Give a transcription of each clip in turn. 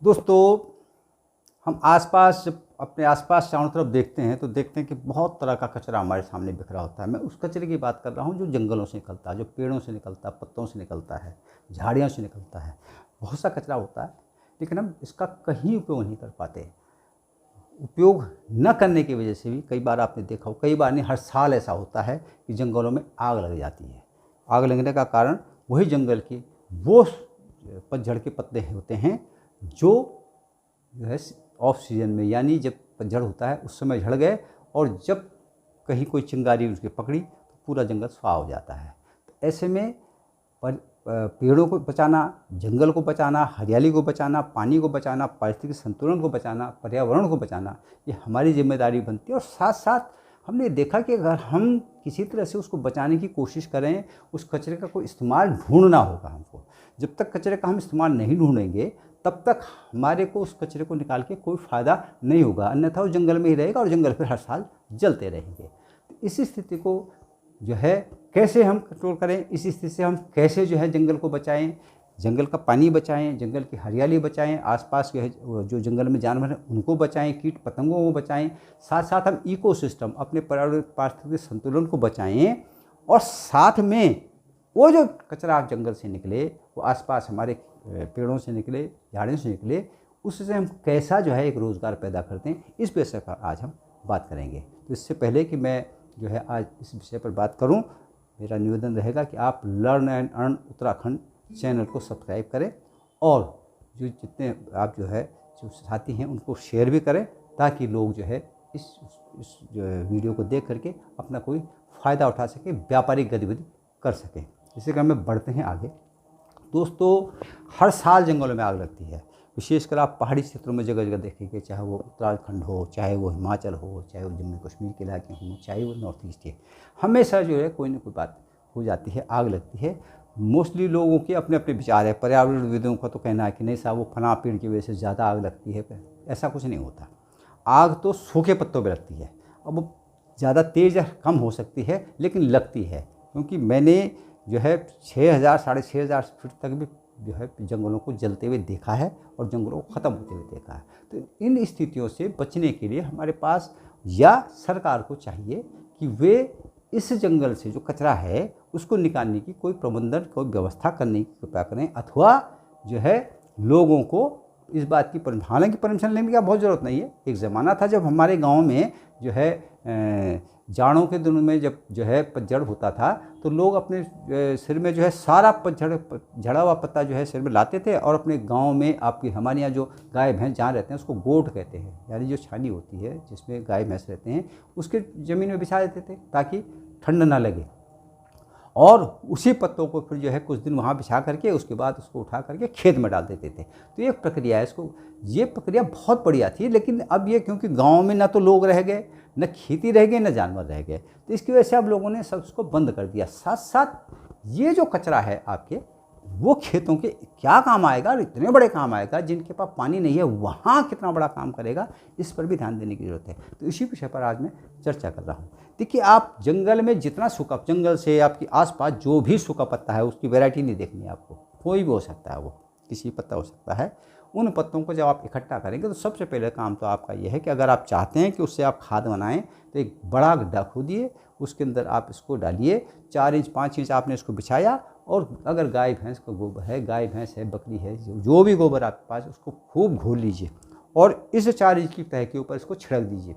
दोस्तों, हम आसपास जब अपने आसपास चारों तरफ देखते हैं तो देखते हैं कि बहुत तरह का कचरा हमारे सामने बिखरा होता है। मैं उस कचरे की बात कर रहा हूँ जो जंगलों से निकलता है, जो पेड़ों से निकलता है, पत्तों से निकलता है, झाड़ियों से निकलता है। बहुत सा कचरा होता है, लेकिन हम इसका कहीं उपयोग नहीं कर पाते। उपयोग न करने की वजह से भी कई बार आपने देखा हो, कई बार नहीं, हर साल ऐसा होता है कि जंगलों में आग लग जाती है। आग लगने का कारण वही जंगल के वो पतझड़ के पत्ते होते हैं जो है ऑफ सीजन में, यानी जब पतझड़ होता है उस समय झड़ गए, और जब कहीं कोई चिंगारी उसकी पकड़ी तो पूरा जंगल स्वाह हो जाता है। तो ऐसे में पेड़ों को बचाना, जंगल को बचाना, हरियाली को बचाना, पानी को बचाना, पारिस्थितिक संतुलन को बचाना, पर्यावरण को बचाना, ये हमारी जिम्मेदारी बनती है। और साथ साथ हमने देखा कि अगर हम किसी तरह से उसको बचाने की कोशिश करें, उस कचरे का कोई इस्तेमाल ढूंढना होगा हमको। जब तक कचरे का हम इस्तेमाल नहीं ढूंढेंगे तब तक हमारे को उस कचरे को निकाल के कोई फ़ायदा नहीं होगा, अन्यथा वो जंगल में ही रहेगा और जंगल फिर हर साल जलते रहेंगे। तो इस स्थिति को जो है कैसे हम कंट्रोल करें, इस स्थिति से हम कैसे जो है जंगल को बचाएं, जंगल का पानी बचाएं, जंगल की हरियाली बचाएं, आसपास जो जंगल में जानवर हैं उनको बचाएं, कीट पतंगों को बचाएं, साथ साथ हम इकोसिस्टम, अपने पर्यावरण पारिस्थितिक संतुलन को बचाएं। और साथ में वो जो कचरा जंगल से निकले, वो आसपास हमारे पेड़ों से निकले, झाड़ियों से निकले, उससे हम कैसा जो है एक रोज़गार पैदा करते हैं, इस विषय पर आज हम बात करेंगे। तो इससे पहले कि मैं जो है आज इस विषय पर बात करूं, मेरा निवेदन रहेगा कि आप learn and earn Uttarakhand channel को सब्सक्राइब करें, और जो जितने आप जो है जो साथी हैं उनको शेयर भी करें, ताकि लोग जो है इस जो वीडियो को देख करके अपना कोई फ़ायदा उठा सकें, व्यापारिक गतिविधि कर सकें। इसी क्रम में बढ़ते हैं आगे। दोस्तों, हर साल जंगलों में आग लगती है। विशेषकर आप पहाड़ी क्षेत्रों में जगह जगह देखेंगे, चाहे वो उत्तराखंड हो, चाहे वो हिमाचल हो, चाहे वो जम्मू कश्मीर के इलाके हों, चाहे वो नॉर्थ ईस्ट है, हमेशा जो है कोई ना कोई बात हो जाती है, आग लगती है। मोस्टली लोगों के अपने अपने विचार है। पर्यावरणविदों का तो कहना है कि नहीं साहब, वो फलां पेड़ की वजह से ज़्यादा आग लगती है। ऐसा कुछ नहीं होता। आग तो सूखे पत्तों पर लगती है। अब वो ज़्यादा तेज़ या कम हो सकती है, लेकिन लगती है। क्योंकि मैंने जो है 6000 6500 फीट तक भी जो है जंगलों को जलते हुए देखा है और जंगलों को ख़त्म होते हुए देखा है। तो इन स्थितियों से बचने के लिए हमारे पास या सरकार को चाहिए कि वे इस जंगल से जो कचरा है उसको निकालने की कोई प्रबंधन, कोई व्यवस्था करने की कृपया करें, अथवा जो है लोगों को इस बात की हालांकि परमिशन लेने की बहुत ज़रूरत नहीं है। एक ज़माना था जब हमारे गाँव में जो है जाड़ों के दिनों में जब जो है पतझड़ होता था तो लोग अपने सिर में जो है सारा झड़ा हुआ पत्ता जो है सिर में लाते थे, और अपने गांव में आपकी हमारे यहाँ जो गाय भैंस जहाँ रहते हैं उसको गोठ कहते हैं, यानी जो छानी होती है जिसमें गाय भैंस रहते हैं, उसके ज़मीन में बिछा देते थे ताकि ठंड ना लगे। और उसी पत्तों को फिर जो है कुछ दिन वहाँ बिछा करके उसके बाद उसको उठा करके खेत में डाल देते थे। तो ये प्रक्रिया है, ये प्रक्रिया बहुत बढ़िया थी। लेकिन अब ये क्योंकि गांव में ना तो लोग रह गए, न खेती रह गई, न जानवर रह गए, तो इसकी वजह से अब लोगों ने सब उसको बंद कर दिया। साथ साथ ये जो कचरा है आपके, वो खेतों के क्या काम आएगा, इतने बड़े काम आएगा। जिनके पास पानी नहीं है वहाँ कितना बड़ा काम करेगा, इस पर भी ध्यान देने की ज़रूरत है। तो इसी विषय पर आज मैं चर्चा कर रहा हूँ। देखिए, आप जंगल में जितना सूखा, जंगल से आपके आसपास जो भी सूखा पत्ता है उसकी वैरायटी नहीं देखनी है आपको। कोई भी हो सकता है, वो किसी पत्ता हो सकता है। उन पत्तों को जब आप इकट्ठा करेंगे तो सबसे पहले काम तो आपका यह है कि अगर आप चाहते हैं कि उससे आप खाद बनाएं तो एक बड़ा गड्ढा खोदिए, उसके अंदर आप इसको डालिए। 4 इंच 5 इंच आपने इसको बिछाया, और अगर गाय भैंस का गोबर है, गाय भैंस है, बकरी है, जो भी गोबर आपके पास, उसको खूब घोल लीजिए और इस 4 इंच की तह के ऊपर इसको छिड़क दीजिए,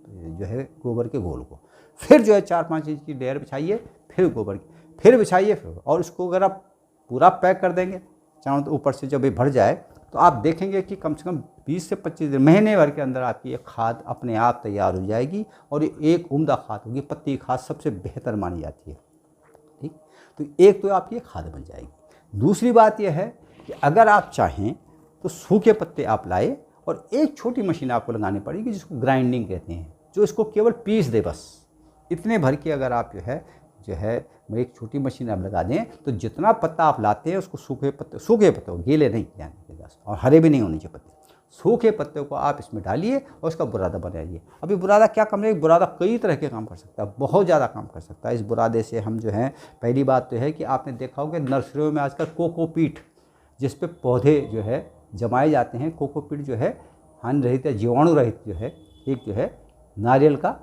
जो है गोबर के घोल को। फिर जो है 4-5 इंच की लेयर बिछाइए, फिर गोबर की फिर बिछाइए, फिर, और इसको अगर आप पूरा पैक कर देंगे चारों तो ऊपर से जब ये भर जाए तो आप देखेंगे कि कम से कम 20 से 25 दिन, महीने भर के अंदर आपकी ये खाद अपने आप तैयार हो जाएगी। और ये एक उम्दा खाद होगी। पत्ती खाद सबसे बेहतर मानी जाती है। ठीक, तो एक तो आपकी ये खाद बन जाएगी। दूसरी बात यह है कि अगर आप चाहें तो सूखे पत्ते आप लाए, और एक छोटी मशीन आपको लगानी पड़ेगी जिसको ग्राइंडिंग कहते हैं, जो इसको केवल पीस दे बस। इतने भर के अगर आप जो है एक छोटी मशीन आप लगा दें तो जितना पत्ता आप लाते हैं उसको सूखे पत्ते, गीले नहीं जाने के बस, और हरे भी नहीं होने चाहिए पत्ते। सूखे पत्ते को आप इसमें डालिए और उसका बुरादा बनाइए। अभी बुरादा क्या काम है, बुरादा कई तरह के काम कर सकता है, बहुत ज़्यादा काम कर सकता है। इस बुरादे से हम जो है, पहली बात तो है कि आपने देखा होगा नर्सरियों में आजकल कोकोपीट, जिस पे पौधे जो है जमाए जाते हैं। कोकोपीट जो है हानि रहित या जीवाणु रहित जो है एक जो है नारियल का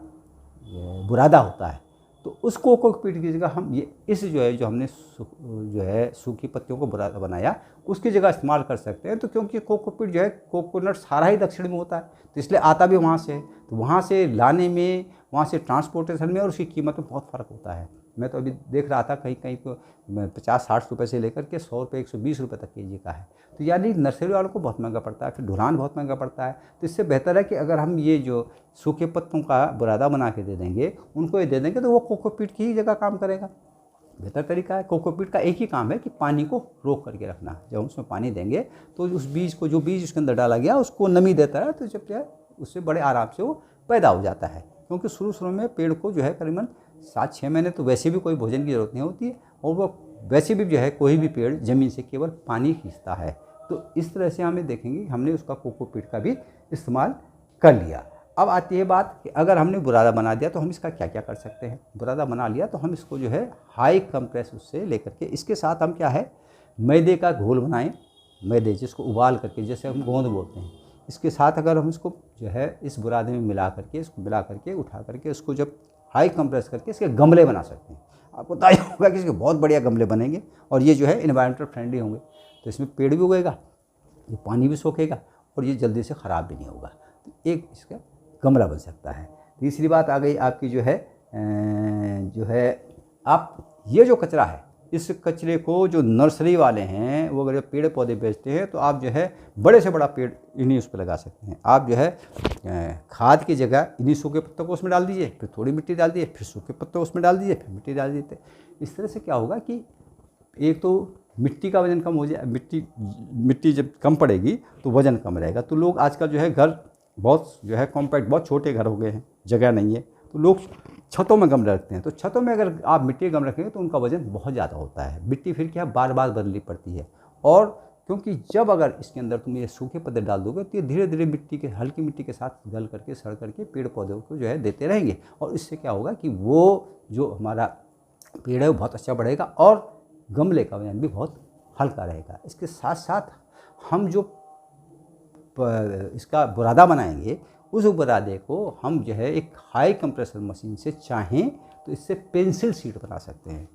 बुरादा होता है। तो उस कोकोपीट की जगह हम ये इस जो है जो हमने जो है सूखी पत्तियों को बुरादा बनाया उसकी जगह इस्तेमाल कर सकते हैं। तो क्योंकि कोकोपीट जो है कोकोनट सारा ही दक्षिण में होता है तो इसलिए आता भी वहाँ से है, तो वहाँ से लाने में, वहाँ से ट्रांसपोर्टेशन में और उसकी कीमत में बहुत फ़र्क होता है। मैं तो अभी देख रहा था कहीं कहीं को 50-60 रुपये से लेकर के 100 रुपये 120 रुपये तक केजी का है। तो यानी नर्सरी वालों को बहुत महंगा पड़ता है, फिर ढुलान बहुत महंगा पड़ता है। तो इससे बेहतर है कि अगर हम ये जो सूखे पत्तों का बुरादा बना के दे देंगे, उनको ये दे देंगे तो वो कोकोपीट की ही जगह काम करेगा। बेहतर तरीका है। कोकोपीट का एक ही काम है कि पानी को रोक करके रखना। जब हम उसमें पानी देंगे तो उस बीज को, जो बीज उसके अंदर डाला गया उसको नमी देता है, तो जब उससे बड़े आराम से वो पैदा हो जाता है। क्योंकि शुरू में पेड़ को जो है करीबन 7-6 महीने तो वैसे भी कोई भोजन की ज़रूरत नहीं होती है, और वो वैसे भी जो है कोई भी पेड़ ज़मीन से केवल पानी खींचता है। तो इस तरह से हमें देखेंगे हमने उसका कोकोपीट का भी इस्तेमाल कर लिया। अब आती है बात कि अगर हमने बुरादा बना दिया तो हम इसका क्या क्या कर सकते हैं। बुरादा बना लिया तो हम इसको जो है हाई कंप्रेस उससे लेकर के इसके साथ हम क्या है मैदे का घोल बनाएं। मैदे जिसको उबाल करके, जैसे हम गोंद बोलते हैं, इसके साथ अगर हम इसको जो है इस बुरादे में मिला करके उठा करके उसको जब हाई कंप्रेस करके इसके गमले बना सकते हैं। आपको तय होगा कि इसके बहुत बढ़िया गमले बनेंगे और ये जो है इन्वायरमेंटल फ्रेंडली होंगे। तो इसमें पेड़ भी उगेगा, ये पानी भी सोखेगा और ये जल्दी से ख़राब भी नहीं होगा। तो एक इसका गमला बन सकता है। तीसरी बात आ गई आपकी जो है आप ये जो कचरा है, इस कचरे को जो नर्सरी वाले हैं वो अगर पेड़ पौधे बेचते हैं तो आप जो है बड़े से बड़ा पेड़ इन्हीं उस पर लगा सकते हैं। आप जो है खाद की जगह इन्हीं सूखे पत्तों को उसमें डाल दीजिए, फिर थोड़ी मिट्टी डाल दीजिए, फिर सूखे पत्तों उसमें डाल दीजिए, फिर मिट्टी डाल दीजिए। इस तरह से क्या होगा कि एक तो मिट्टी का वज़न कम हो जाए, मिट्टी जब कम पड़ेगी तो वज़न कम रहेगा। तो लोग आजकल जो है घर बहुत जो है कॉम्पैक्ट, बहुत छोटे घर हो गए हैं, जगह नहीं है, तो लोग छतों में गमले रखते हैं। तो छतों में अगर आप मिट्टी गमले रखेंगे तो उनका वज़न बहुत ज़्यादा होता है। मिट्टी फिर क्या बार बार बदलनी पड़ती है, और क्योंकि जब अगर इसके अंदर तुम ये सूखे पत्ते डाल दोगे तो ये धीरे धीरे हल्की मिट्टी के साथ गल करके सड़ करके पेड़ पौधों को जो है देते रहेंगे, और इससे क्या होगा कि वो जो हमारा पेड़ है वो बहुत अच्छा बढ़ेगा और गमले का वजन भी बहुत हल्का रहेगा। इसके साथ साथ हम जो इसका बुरादा बनाएंगे, उस बुरादे को हम जो है एक हाई कंप्रेसर मशीन से चाहें तो इससे पेंसिल शीट बना सकते हैं।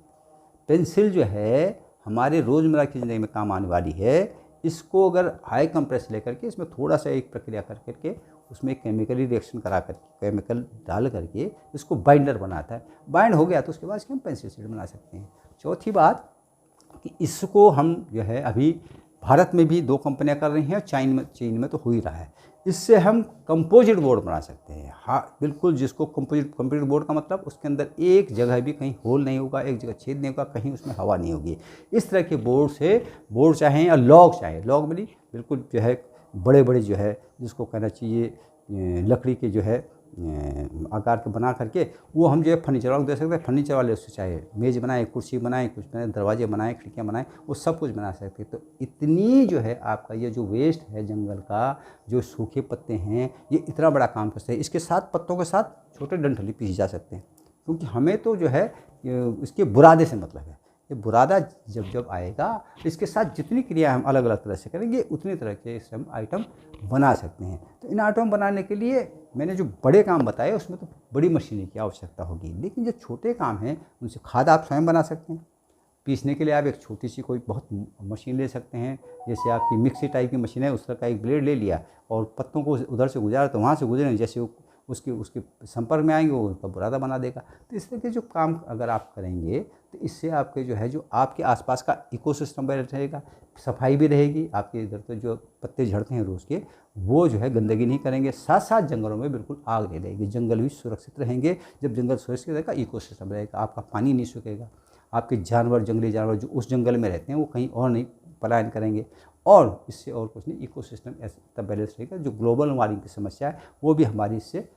पेंसिल जो है हमारे रोज़मर्रा की ज़िंदगी में काम आने वाली है। इसको अगर हाई कंप्रेस लेकर के इसमें थोड़ा सा एक प्रक्रिया कर करके उसमें एक केमिकली रिएक्शन करा करके, केमिकल डाल करके इसको बाइंडर बनाता है। बाइंड हो गया तो उसके बाद इसकी हम पेंसिल शीट बना सकते हैं। चौथी बात कि इसको हम जो है अभी भारत में भी 2 कंपनियां कर रही हैं, चीन में तो हो ही रहा है। इससे हम कंपोजिट बोर्ड बना सकते हैं। हाँ बिल्कुल, जिसको कंपोजिट बोर्ड का मतलब उसके अंदर एक जगह भी कहीं होल नहीं होगा, एक जगह छेद नहीं होगा, कहीं उसमें हवा नहीं होगी। इस तरह के बोर्ड चाहें या लॉग चाहें, लॉग में बिल्कुल जो है बड़े बड़े जो है जिसको कहना चाहिए लकड़ी के जो है आकार के बना करके वो हम जो है फर्नीचर वालों को दे सकते हैं। फर्नीचर वाले उससे चाहे मेज़ बनाए, कुर्सी बनाए, कुछ बनाए, दरवाजे बनाए, खिड़कियाँ बनाए, वो सब कुछ बना सकते हैं। तो इतनी जो है आपका ये जो वेस्ट है जंगल का, जो सूखे पत्ते हैं, ये इतना बड़ा काम करते हैं। इसके साथ पत्तों के साथ छोटे डंठल भी पीसे जा सकते हैं, क्योंकि हमें तो जो है इसके बुरादे से मतलब है। ये बुरादा जब आएगा इसके साथ जितनी क्रिया हम अलग अलग तरह से करेंगे उतनी तरह के इससे हम आइटम बना सकते हैं। तो इन आइटम बनाने के लिए मैंने जो बड़े काम बताए उसमें तो बड़ी मशीनरी की आवश्यकता होगी, लेकिन जो छोटे काम हैं उनसे खाद आप स्वयं बना सकते हैं। पीसने के लिए आप एक छोटी सी कोई बहुत मशीन ले सकते हैं, जैसे आपकी मिक्सी टाइप की मशीन है, उस तरह का एक ब्लेड ले लिया और पत्तों को उधर से गुजारा तो वहाँ से गुजरे, जैसे उसके संपर्क में आएंगे वो उसका बुरादा बना देगा। तो इस तरह के जो काम अगर आप करेंगे तो इससे आपके जो है जो आपके आसपास का इकोसिस्टम बना रहेगा, सफाई भी रहेगी। आपके इधर तो जो पत्ते झड़ते हैं रोज़ के वो जो है गंदगी नहीं करेंगे, साथ साथ जंगलों में बिल्कुल आग नहीं लगेगी, जंगल भी सुरक्षित रहेंगे। जब जंगल सुरक्षित रहेगा इकोसिस्टम रहेगा, आपका पानी नहीं सूखेगा, आपके जानवर, जंगली जानवर जो उस जंगल में रहते हैं वो कहीं और नहीं पलायन करेंगे, और इससे और कुछ नहीं, इकोसिस्टम ऐसा बैलेंस रहेगा। जो ग्लोबल वार्मिंग की समस्या है वो भी हमारी इससे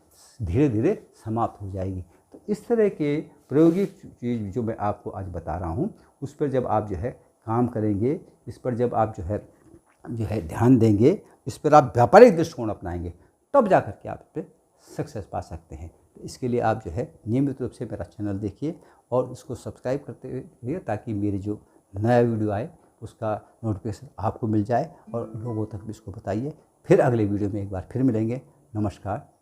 धीरे धीरे समाप्त हो जाएगी। तो इस तरह के प्रायोगिक चीज़ जो मैं आपको आज बता रहा हूँ उस पर जब आप जो है काम करेंगे, इस पर जब आप जो है ध्यान देंगे, इस पर आप व्यापारिक दृष्टिकोण अपनाएंगे, तब जा कर के आप इस पर सक्सेस पा सकते हैं। तो इसके लिए आप जो है नियमित रूप से मेरा चैनल देखिए और उसको सब्सक्राइब करते रहिए, ताकि मेरी जो नया वीडियो आए उसका नोटिफिकेशन आपको मिल जाए और लोगों तक भी इसको बताइए। फिर अगले वीडियो में एक बार फिर मिलेंगे। नमस्कार।